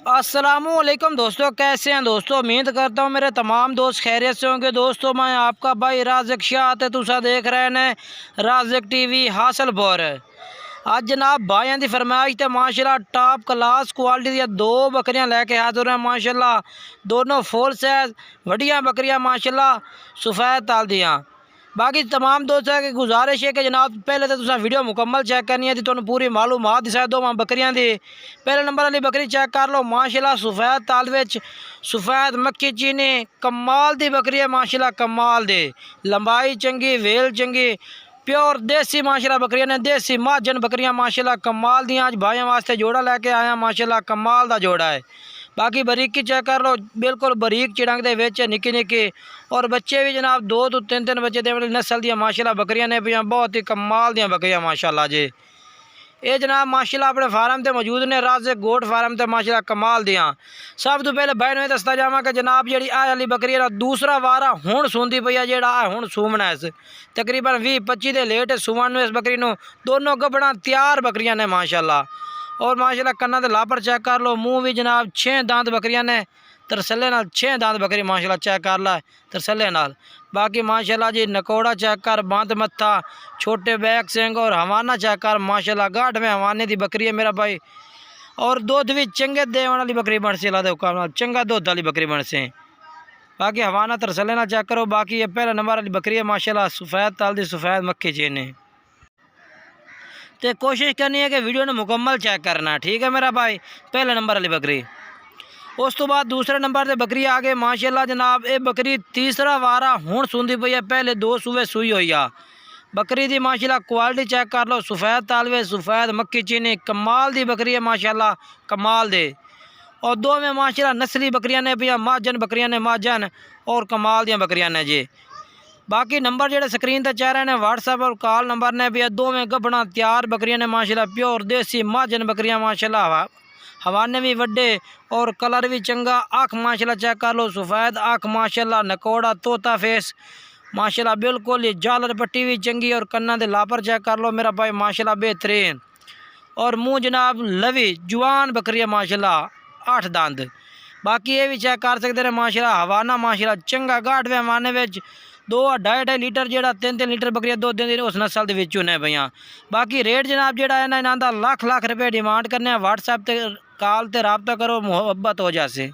अस्सलामुअलैकुम दोस्तों, कैसे हैं दोस्तों। उम्मीद करता हूँ मेरे तमाम दोस्त खैरियत से होंगे। दोस्तों मैं आपका भाई राज़िक शाह ते तुसा देख रहे हैं राज़िक टीवी हासिलपुर। आज जनाब भाइयों की फरमाइश ते माशाल्लाह टॉप क्लास क्वालिटी दी दो बकरियां लैके हाजिर हैं। माशाल्लाह दोनों फुल साइज वड्डियां बकरियां माशाल्लाह सफ़ेद ताल दियां। बाकी तमाम दोस्तों की गुजारिश है कि जनाब पहले तो तुसा वीडियो मुकम्मल चेक करनी है, तो पूरी मालूमात दिसा दो बकरियां दी। पहले नंबर वाली बकरी चेक कर लो माशाल्लाह सफ़ेद ताल विच सफ़ेद मक्खी चीनी कमाल दी बकरी है माशाल्लाह, कमाल दे लंबाई चंगी वेल चंगी प्योर देसी माशाल्लाह बकरियां ने देसी महाजन बकरियां माशाल्लाह कमाल दियां। आज भाइयों वास्ते जोड़ा लैके आया माशाल्लाह कमाल दा जोड़ा है। बाकी बरीकी चेक कर लो बिल्कुल बरीक चिड़ंग दे विच निक्की निक्की और बच्चे भी जनाब 2 तो 3 बच्चे देने वाली नस्ल दियां माशाल्लाह बकरियां ने पियां, बहुत ही कमाल दियां बकरियां माशाल्लाह जी। ये जनाब माशाल्लाह अपने फार्म ते मौजूद ने राज़िक गोट फार्म ते माशाल्लाह कमाल दियां। सब तो पहले भाई ने दसदा जावां कि जनाब जी आ वाली बकरी है दूसरा वारा हुण सूंदी पई है, जेड़ा हुण सूमना है तकरीबन 20-25 दे लेट सूवन इस बकरी नूं। दोनों गबड़ा तैयार बकरियां ने माशाल्लाह। और माशाल्लाह कन्ना दे लापर चेक कर लो, मुँह भी जनाब 6 दांत बकरियां ने तरसले नाल 6 दांत बकरी माशाल्लाह चेक कर ला तरसले नाल। बाकी माशाल्लाह जी नकोड़ा चेक कर, बंद मत्था, छोटे बैक सिंग और हवाना चेक कर माशाल्लाह गाढ़ में हवाने की बकरी है मेरा भाई। और दुध भी चंगे देने वाली बकरी बन से ला दो चंगा दुध वाली बकरी बन से। बाकी हवाना तरसले ना चेक करो। बाकी ये पहला नंबर वाली बकरी है माशाल्लाह सफ़ेद ताल दी सफ़ेद मक्खी चीनी। तो कोशिश करनी है कि वीडियो ने मुकम्मल चेक करना, ठीक है मेरा भाई। पहले नंबर वाली बकरी, उस तो बाद दूसरे नंबर से बकरी आ गई माशाल्लाह जनाब। ये बकरी तीसरा वारा हुण सूंदी पई है, पहले 2 सूबे सूई हुई आ बकरी दी माशाल्लाह। क्वालिटी चेक कर लो, सफ़ेद तालवे सफ़ेद मक्खी चीनी कमाल दी बकरी है माशाल्लाह कमाल दे। और दो में माशाल्लाह नस्ली बकरियां ने पिया, महाजन बकरियां ने महाजन और कमाल दियां बकरियां ने जी। बाकी नंबर जो स्क्रीन पर चाह रहे हैं व्हाट्सएप और कॉल नंबर ने भी दो में गबना तैयार बकरियां ने माशाल्लाह प्योर देसी महाजन बकरियां माशाल्लाह। हवाने भी वड्डे और कलर भी चंगा। आँख माशाल्लाह चेक कर लो सफ़ेद आँख माशाल्लाह, नकोड़ा तोता फेस माशाल्लाह बिल्कुल ही झालर पट्टी भी चंगी। और कन्ना दे लापर चेक कर लो मेरा भाई माशाल्लाह बेहतरीन। और मुँह जनाब लवी जवान बकरियां माशाल्लाह 8 दांत। बाकी ये भी चेक कर सकते हैं माशाल्लाह हवाना माशाल्लाह चंगा गाढ़ वे हवाने में 2-2.5 लीटर जेड़ा 3-3 लीटर बकरियां दुध देंदी उस नस्ल दे विच ने भैया। बाकी रेट जनाब जेड़ा है ना इन्हां दा लाख रुपये डिमांड करने। व्हाट्सएप ते कॉल ते रबता करो, मुहब्बत हो जासे।